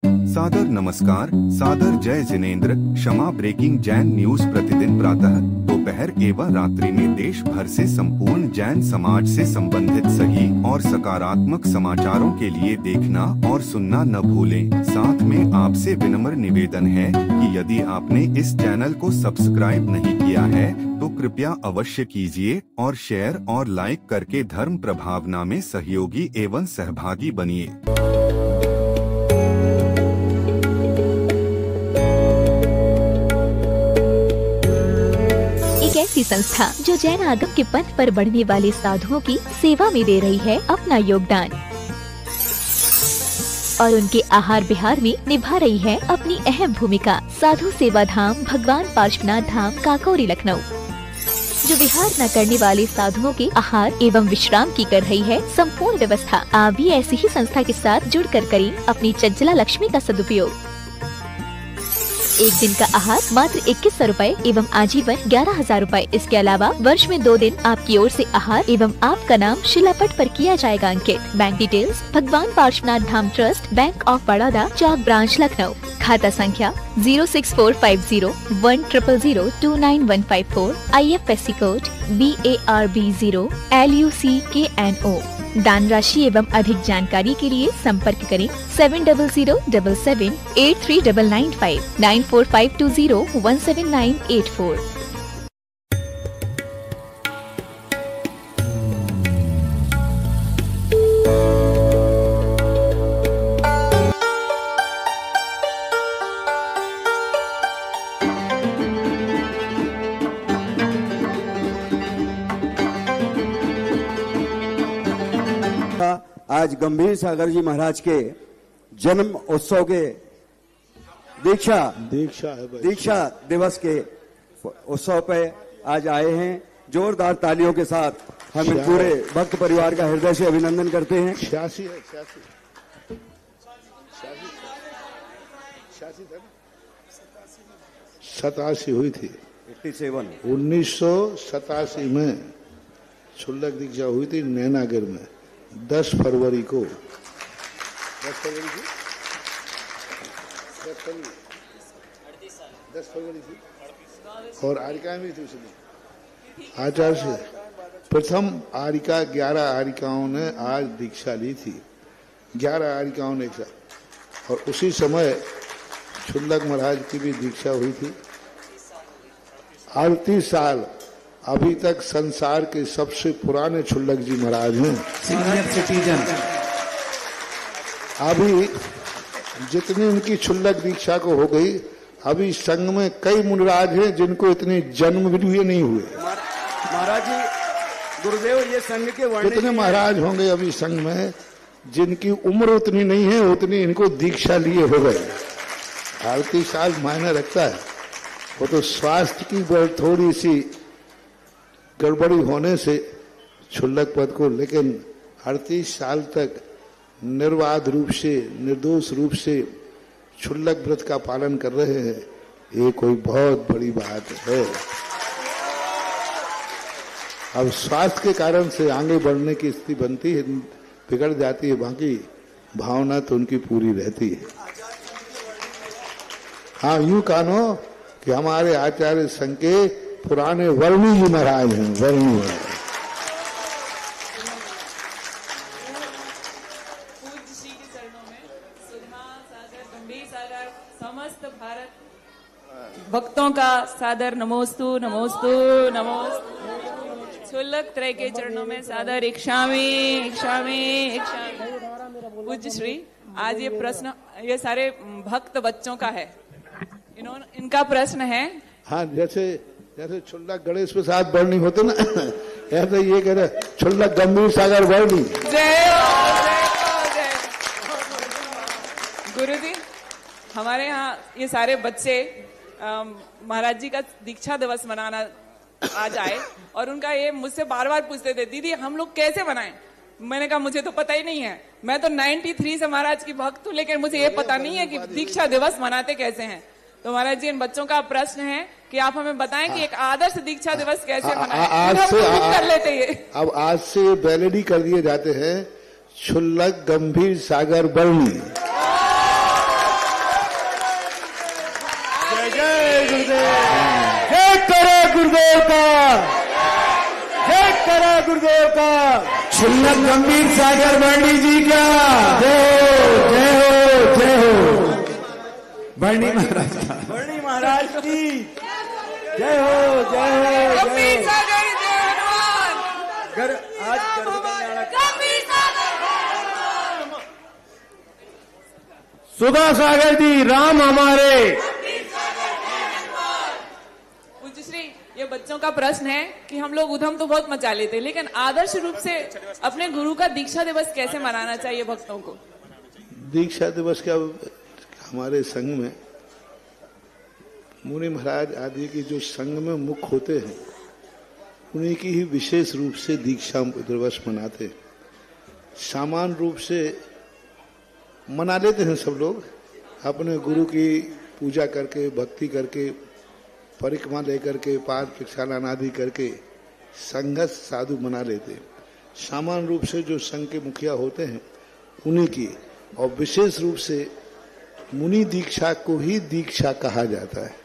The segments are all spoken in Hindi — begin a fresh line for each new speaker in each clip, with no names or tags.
सादर नमस्कार, सादर जय जिनेंद्र। क्षमा ब्रेकिंग जैन न्यूज प्रतिदिन प्रातः, दोपहर एवं रात्रि में देश भर से संपूर्ण जैन समाज से संबंधित सही और सकारात्मक समाचारों के लिए देखना और सुनना न भूलें। साथ में आपसे विनम्र निवेदन है कि यदि आपने इस चैनल को सब्सक्राइब नहीं किया है तो कृपया अवश्य कीजिए और शेयर और लाइक करके धर्म प्रभावना में सहयोगी एवं सहभागी बनिए।
एक ऐसी संस्था जो जैन आगम के पथ पर बढ़ने वाले साधुओं की सेवा में दे रही है अपना योगदान और उनके आहार विहार में निभा रही है अपनी अहम भूमिका। साधु सेवा धाम भगवान पार्श्वनाथ धाम काकोरी लखनऊ, जो विहार न करने वाले साधुओं के आहार एवं विश्राम की कर रही है संपूर्ण व्यवस्था। आप भी ऐसी ही संस्था के साथ जुड़कर करें अपनी चंचला लक्ष्मी का सदुपयोग। एक दिन का आहार मात्र 2100 रूपए एवं आजीवन 11,000 रूपए। इसके अलावा वर्ष में 2 दिन आपकी ओर से आहार एवं आपका नाम शिलापट पर किया जाएगा अंकित। Bank details Bhagwan Parshwanath Dham trust, bank of Baroda, Chowk branch Lucknow. खाता संख्या 064501000299154। IFSC code BARB0 LUCKNO। दान राशि एवं अधिक जानकारी के लिए संपर्क करें 7007783995 9452017984।
आज गंभीर सागर जी महाराज के जन्म उत्सव के दीक्षा दिवस के उत्सव पे आज आए हैं। जोरदार तालियों के साथ हम पूरे भक्त परिवार का हृदय से अभिनंदन करते हैं।
87 हुई थी, 1987 में छुल्लक दीक्षा हुई थी नैनागिर में 10 फरवरी को। 10 फरवरी थी और आरिका में थी उसने आचार्य से प्रथम आरिका 11 आरिकाओं ने आज दीक्षा ली थी। 11 आरिकाओं ने एक साथ, और उसी समय छुल्लक महाराज की भी दीक्षा हुई थी। 38 साल अभी तक संसार के सबसे पुराने छुल्लक जी महाराज हैं। Senior citizen. अभी जितनी उनकी छुल्लक दीक्षा को हो गई, अभी संघ में कई मुनिराज हैं जिनको इतने जन्म भी नहीं हुए।
महाराज जी गुरुदेव, ये संघ के
कितने महाराज होंगे अभी संघ में जिनकी उम्र उतनी नहीं है, उतनी इनको दीक्षा लिए हो गए। 38 साल मायने रखता है। वो तो स्वास्थ्य की थोड़ी सी गड़बड़ी होने से छुल्लक पद को, लेकिन 38 साल तक निर्बाध रूप से, निर्दोष रूप से छुल्लक व्रत का पालन कर रहे हैं। ये कोई बहुत बड़ी बात है। अब स्वास्थ्य के कारण से आगे बढ़ने की स्थिति बनती है, बिगड़ जाती है, बाकी भावना तो उनकी पूरी रहती है। हाँ, यूं कानो कि हमारे आचार्य संघ के पुराने वर्णी जी महाराज हैं। वर्णी महाराज
पूज्य श्री के चरणों में सुधा सागर, गंभीर सागर, समस्त भारत भक्तों का सादर नमोस्तु नमोस्तु नमोस्तु। छुल्लक त्रय के चरणों में सादर इक्षामि इक्षामि इक्षामि। पूज्य श्री, आज ये प्रश्न ये सारे भक्त बच्चों का है। इनका प्रश्न है।
हाँ, जैसे छुल्लक गणेश प्रसाद वर्णी होते ना, ऐसे ये कह रहे छुल्लक गंभीर सागर वर्णी।
जय गुरुजी, हमारे यहाँ ये सारे बच्चे महाराज जी का दीक्षा दिवस मनाना आज आए और उनका ये मुझसे बार बार पूछते थे, दीदी हम लोग कैसे मनाएं। मैंने कहा मुझे तो पता ही नहीं है, मैं तो 93 से महाराज की भक्त हूँ, लेकिन मुझे ये पता नहीं है कि दीक्षा दिवस मनाते कैसे हैं। तो महाराज जी, इन बच्चों का प्रश्न है कि आप हमें बताएं कि एक आदर्श दीक्षा दिवस कैसे मनाएं।
आज से
कर लेते ये।
अब आज से वैलिडी कर दिए जाते हैं छुल्लक गंभीर सागर वर्णी।
गुरुदेव का, जय करा गुरुदेव का। छुल्लक गंभीर सागर बर्णी जी का जय हो, जय हो, जय हो। बर्णी महाराज, बर्णी महाराज की जय हो, जय हो,
गंभीर सागर जय हनुमान।
आज सुधा सागर जी, राम हमारे।
पूज्यश्री, ये बच्चों का प्रश्न है कि हम लोग उधम तो बहुत मचा लेते हैं, लेकिन आदर्श रूप से अपने गुरु का दीक्षा दिवस कैसे मनाना चाहिए भक्तों को?
दीक्षा दिवस का हमारे संघ में मुनि महाराज आदि की जो संघ में मुख्य होते हैं उन्हीं की ही विशेष रूप से दीक्षा दिवस मनाते हैं। सामान्य रूप से मना लेते हैं सब लोग, अपने गुरु की पूजा करके, भक्ति करके, परिक्रमा लेकर के, पाठ प्रक्षालन आदि करके संघर्ष साधु मना लेते हैं। सामान्य रूप से जो संघ के मुखिया होते हैं उन्हीं की, और विशेष रूप से मुनि दीक्षा को ही दीक्षा कहा जाता है।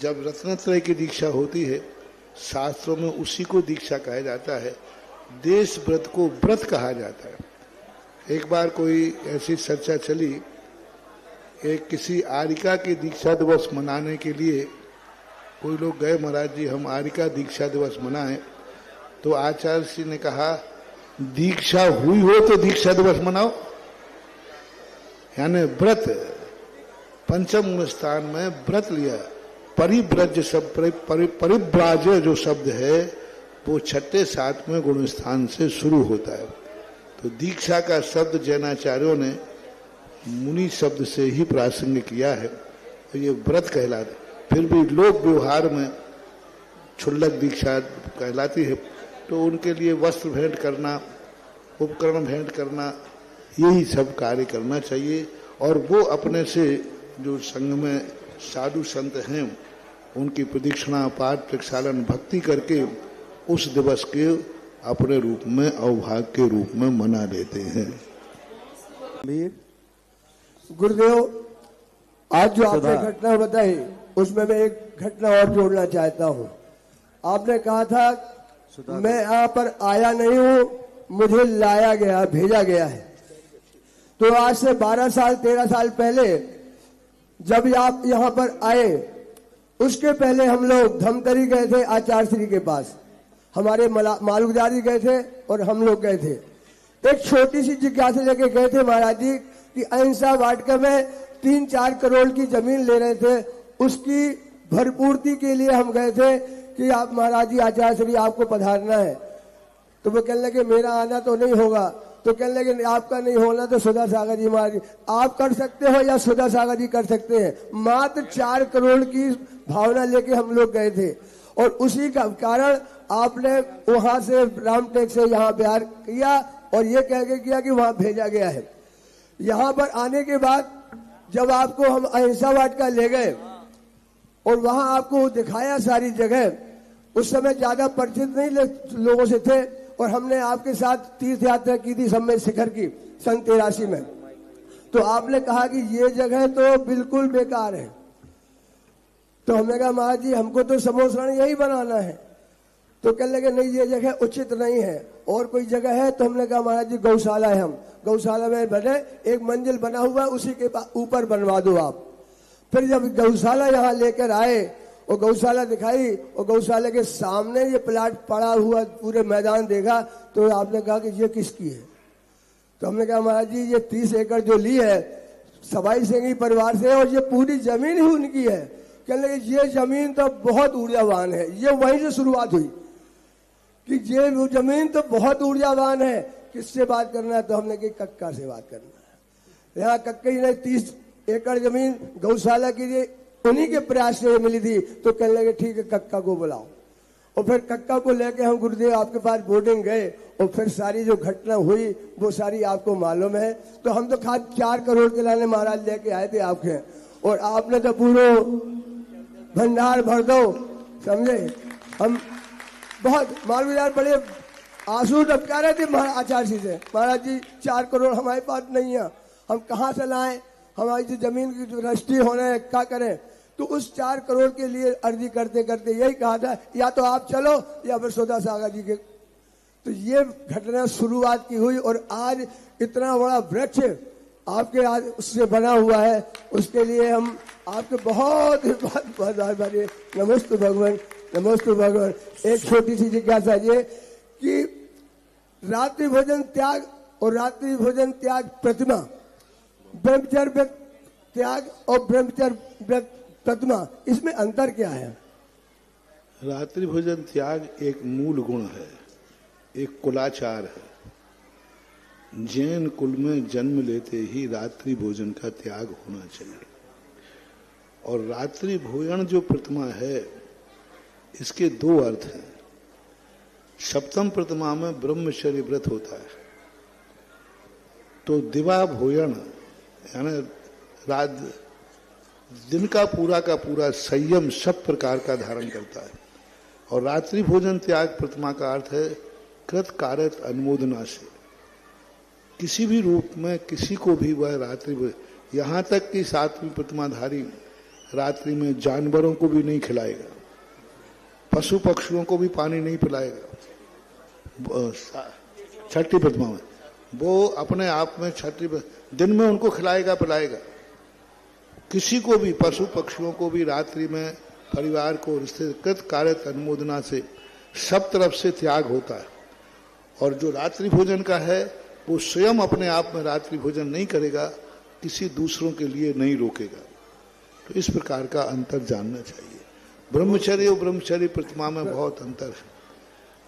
जब रत्नत्रय की दीक्षा होती है शास्त्रों में उसी को दीक्षा कहा जाता है। देश व्रत को व्रत कहा जाता है। एक बार कोई ऐसी चर्चा चली, एक किसी आरिका की दीक्षा दिवस मनाने के लिए कोई लोग गए, महाराज जी हम आरिका दीक्षा दिवस मनाएं। तो आचार्य जी ने कहा दीक्षा हुई हो तो दीक्षा दिवस मनाओ, यानी व्रत। पंचम स्थान में व्रत लिया। परिव्रज शब्द, परिव्राज जो शब्द है वो छठे सात में गुण स्थान से शुरू होता है। तो दीक्षा का शब्द जैनाचार्यों ने मुनि शब्द से ही प्रासंगिक किया है, तो ये व्रत कहलाते। फिर भी लोक व्यवहार में क्षुल्लक दीक्षा कहलाती है। तो उनके लिए वस्त्र भेंट करना, उपकरण भेंट करना, यही सब कार्य करना चाहिए। और वो अपने से जो संघ में साधु संत हैं उनकी प्रदक्षिणा, पाठ प्रक्षालन, भक्ति करके उस दिवस के अपने रूप में अवभाग के रूप में मना लेते हैं।
गुरुदेव, आज जो आपने घटना बताई उसमें मैं एक घटना और जोड़ना चाहता हूँ। आपने कहा था मैं यहाँ पर आया नहीं हूँ, मुझे लाया गया, भेजा गया है। तो आज से 12 साल 13 साल पहले जब आप यहाँ पर आए, उसके पहले हम लोग धमतरी गए थे आचार्य श्री के पास, हमारे मालूकदारी गए थे और हम लोग गए थे। एक छोटी सी जिज्ञासा लेके गए थे महाराज जी कि अहिंसा वाटिका में 3-4 करोड़ की जमीन ले रहे थे, उसकी भरपूर्ति के लिए हम गए थे कि आप महाराज जी आचार्य श्री आपको पधारना है। तो वो कहने लगे मेरा आना तो नहीं होगा। तो कहने लगे आपका नहीं होना तो सुधा सागर जी महाराज जी आप कर सकते हो या सुधा सागर जी कर सकते हैं। मात्र 4 करोड़ की भावना लेके हम लोग गए थे और उसी का कारण आपने वहां से रामटेक से यहाँ बिहार किया और ये कह के किया कि वहां भेजा गया है। यहाँ पर आने के बाद जब आपको हम अहिंसा वाटिका ले गए और वहां आपको दिखाया सारी जगह, उस समय ज्यादा परिचित नहीं लोगों से थे और हमने आपके साथ तीर्थ यात्रा की थी सम्मेद शिखर की सन 83 में। तो आपने कहा कि ये जगह तो बिल्कुल बेकार है। तो हमने कहा महाराज जी हमको तो समोसरण यही बनाना है। तो कहने लगे नहीं ये जगह उचित नहीं है, और कोई जगह है। तो हमने कहा महाराज जी गौशाला है, हम गौशाला में बने, एक मंजिल बना हुआ है उसी के ऊपर बनवा दो आप। फिर जब गौशाला यहाँ लेकर आए और गौशाला दिखाई और गौशाला के सामने ये प्लाट पड़ा हुआ पूरे मैदान देखा, तो आपने कहा कि ये किसकी है। तो हमने कहा महाराज जी ये 30 एकड़ जो ली है सवाई सिंह परिवार से और ये पूरी जमीन ही उनकी है। कहने लगे ये जमीन तो बहुत ऊर्जावान है। ये वहीं से शुरुआत हुई कि ये जमीन तो बहुत ऊर्जावान है, किससे बात करना है। तो हमने कहा कक्का से बात करना है। यहाँ कक्का ही ने 30 एकड़ जमीन गौशाला के लिए उन्हीं के प्रयास से मिली थी। तो कहने लगे ठीक है कक्का को बुलाओ। और फिर कक्का को लेके हम गुरुदेव आपके पास बोर्डिंग गए और फिर सारी जो घटना हुई वो सारी आपको मालूम है। तो हम तो खाद 4 करोड़ के लाने महाराज लेके आए थे आपके, और आपने तो पूरा भंडार भर दो, समझे। हम बहुत मालूमदार बड़े आंसू टपका रहे थे आचार्य जी से, महाराज जी 4 करोड़ हमारे पास नहीं है, हम कहाँ से लाएं, हमारी जो जमीन की जो रजिस्ट्री होने क्या करें। तो उस 4 करोड़ के लिए अर्जी करते करते यही कहा था, या तो आप चलो या फिर सौदा सागर जी के। तो ये घटना शुरुआत की हुई और आज इतना बड़ा वृक्ष आपके आज उससे बना हुआ है, उसके लिए हम आपके बहुत बहुत आभारी। नमस्ते भगवान, नमस्ते भगवान। एक छोटी सी जिज्ञासा ये कि रात्रि भोजन त्याग और रात्रि भोजन त्याग प्रतिमा, ब्रह्मचर्य व्रत त्याग और ब्रह्मचर्य व्रत प्रतिमा, इसमें अंतर क्या है?
रात्रि भोजन त्याग एक मूल गुण है, एक कुलाचार है। जैन कुल में जन्म लेते ही रात्रि भोजन का त्याग होना चाहिए। और रात्रि भोजन जो प्रतिमा है, इसके 2 अर्थ हैं। सप्तम प्रतिमा में ब्रह्मचर्य व्रत होता है, तो दिवा भोजन यानी रात दिन का पूरा संयम सब प्रकार का धारण करता है। और रात्रि भोजन त्याग प्रतिमा का अर्थ है कृत कारत अनुमोदना से। किसी भी रूप में किसी को भी वह रात्रि, यहाँ तक कि 7वीं प्रतिमाधारी रात्रि में जानवरों को भी नहीं खिलाएगा, पशु पक्षियों को भी पानी नहीं पिलाएगा। 6ठी प्रतिमा में वो अपने आप में 6ठी दिन में उनको खिलाएगा पिलाएगा। किसी को भी पशु पक्षियों को भी रात्रि में परिवार को रिश्ते कृत कारत अनुमोदना से सब तरफ से त्याग होता है। और जो रात्रि भोजन का है वो स्वयं अपने आप में रात्रि भोजन नहीं करेगा, किसी दूसरों के लिए नहीं रोकेगा। तो इस प्रकार का अंतर जानना चाहिए। ब्रह्मचर्य और ब्रह्मचर्य प्रतिमा में बहुत अंतर है।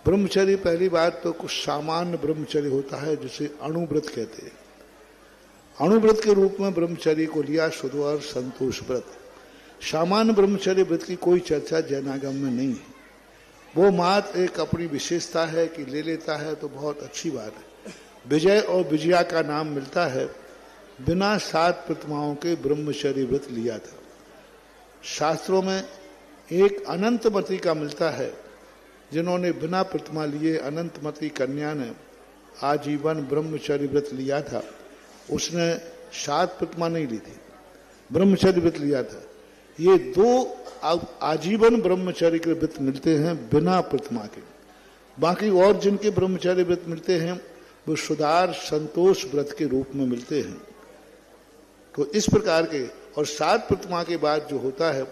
ब्रह्मचर्य पहली बात तो कुछ सामान्य ब्रह्मचर्य होता है जिसे अणुव्रत कहते हैं। अणुव्रत के रूप में ब्रह्मचर्य को लिया शुद्ध और संतोष व्रत। सामान्य ब्रह्मचर्य व्रत की कोई चर्चा जैनागम में नहीं है। वो मात्र एक अपनी विशेषता है कि ले लेता है तो बहुत अच्छी बात है। विजय और विजया का नाम मिलता है बिना 7 प्रतिमाओं के ब्रह्मचर्य व्रत लिया था। शास्त्रों में एक अनंतमती का मिलता है, जिन्होंने बिना प्रतिमा लिए अनंतमती कन्या ने आजीवन ब्रह्मचर्य व्रत लिया था। उसने 7 प्रतिमा नहीं ली थी, ब्रह्मचर्य व्रत लिया था। ये 2 आजीवन ब्रह्मचर्य के व्रत मिलते हैं बिना प्रतिमा के। बाकी और जिनके ब्रह्मचर्य व्रत मिलते हैं वो सुधार संतोष व्रत के रूप में मिलते हैं। तो इस प्रकार के और 7 प्रतिमा के बाद जो होता है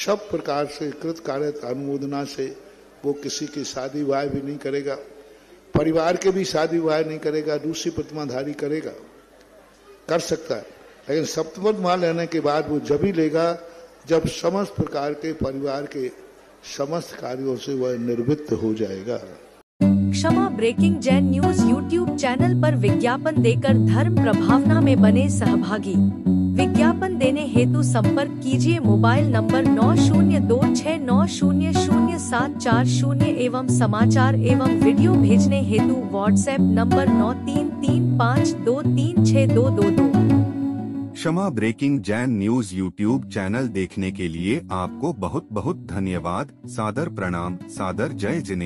सब प्रकार से कृत कारत अनुमोदना से वो किसी की शादी विवाह भी नहीं करेगा, परिवार के भी शादी विवाह नहीं करेगा, दूसरी प्रतिमाधारी करेगा, कर सकता है। लेकिन सप्तम प्रतिमा लेने के बाद वो जब ही लेगा जब समस्त प्रकार के परिवार के समस्त कार्यों से वह निवृत्त हो जाएगा।
क्षमा breaking Jain news YouTube channel पर विज्ञापन देकर धर्म प्रभावना में बने सहभागी। विज्ञापन देने हेतु संपर्क कीजिए मोबाइल नंबर 9026900740 एवं समाचार एवं वीडियो भेजने हेतु व्हाट्सएप नंबर 9335236222।
क्षमा breaking Jain news YouTube channel देखने के लिए आपको बहुत बहुत धन्यवाद। सादर प्रणाम, सादर जय जिनेंद्र।